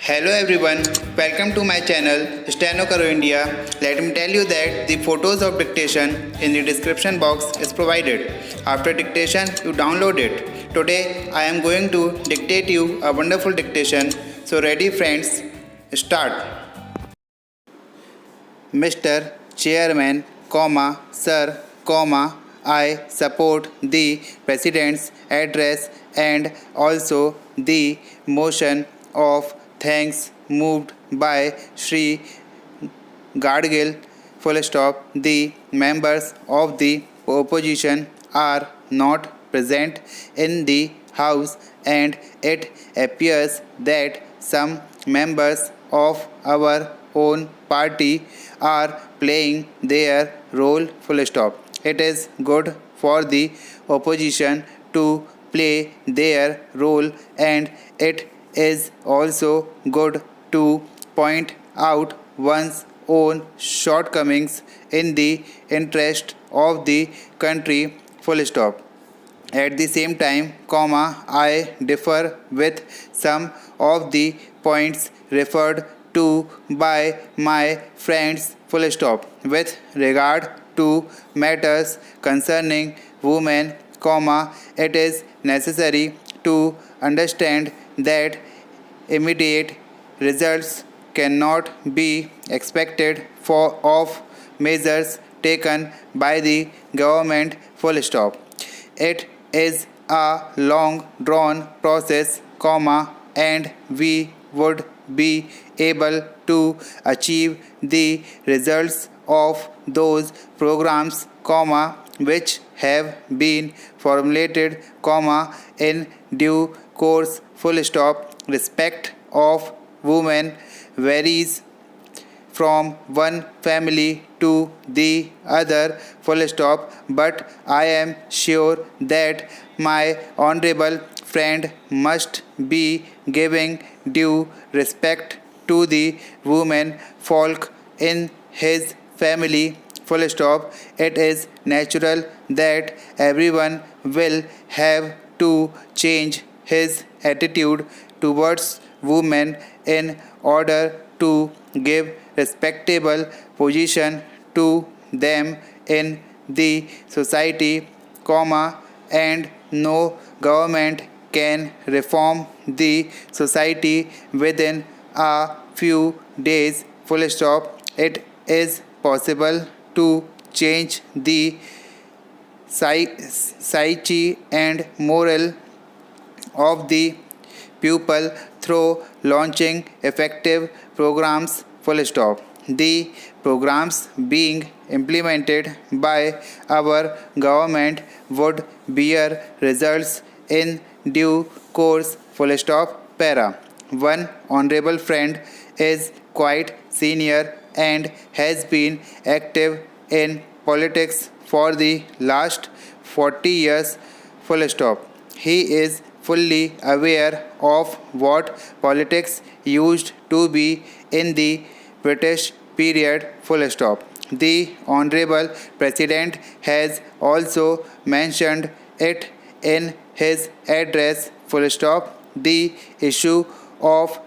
Hello everyone, welcome to my channel Steno Karo India. Let me tell you that the photos of dictation in the description box is provided. After dictation, you download it. Today I am going to dictate you a wonderful dictation. So ready friends, start. Mr. Chairman, Sir, I support the President's address and also the motion of thanks moved by Shri Gadgil. Full stop. The members of the opposition are not present in the House, and it appears that some members of our own party are playing their role. Full stop. It is good for the opposition to play their role, and it is also good to point out one's own shortcomings in the interest of the country. Full stop. At the same time, I differ with some of the points referred to by my friends. Full stop. With regard to matters concerning women, it is necessary to understand that immediate results cannot be expected of measures taken by the government. Full stop. It is a long drawn process, and we would be able to achieve the results of those programs, which have been formulated, in due course. Full stop. Respect of women varies from one family to the other. Full stop. But I am sure that my honorable friend must be giving due respect to the women folk in his family. Full stop. It is natural that everyone will have to change his attitude towards women in order to give respectable position to them in the society, and no government can reform the society within a few days. Full stop. It is possible to change the psyche and moral of the people through launching effective programs. Full stop. The programs being implemented by our government would bear results in due course. Full stop. Para. One honorable friend is quite senior and has been active in politics for the last 40 years. Full stop. He is fully aware of what politics used to be in the British period. Full stop. The Honorable President has also mentioned it in his address. Full stop. The issue of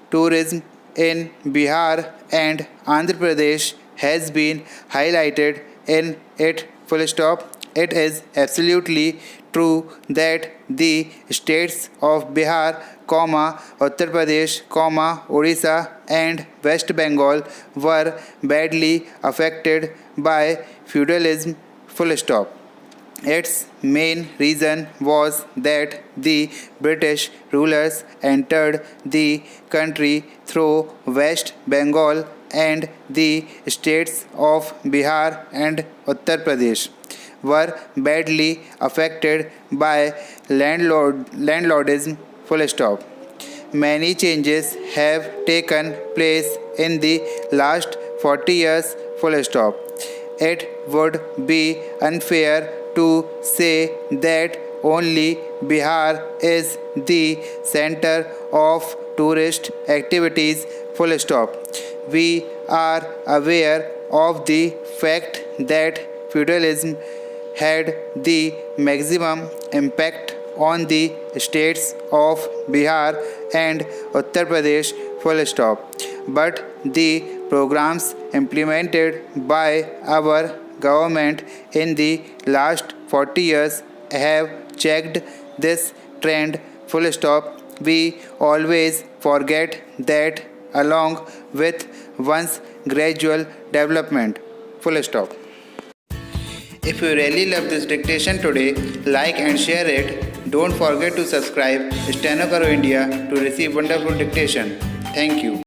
tourism in Bihar and Andhra Pradesh has been highlighted in it. Full stop. It is absolutely true that the states of Bihar, Uttar Pradesh, Odisha and West Bengal were badly affected by feudalism. Full stop. Its main reason was that the British rulers entered the country through West Bengal, and the states of Bihar and Uttar Pradesh were badly affected by landlordism. Full stop. Many changes have taken place in the last 40 years. Full stop. It would be unfair to say that only Bihar is the center of tourist activities. Full stop. We are aware of the fact that feudalism had the maximum impact on the states of Bihar and Uttar Pradesh. full stop. But the programs implemented by our government in the last 40 years have checked this trend, full stop. We always forget that along with one's gradual development, full stop. If you really love this dictation today, like and share it. Don't forget to subscribe Steno Karo India to receive wonderful dictation. Thank you.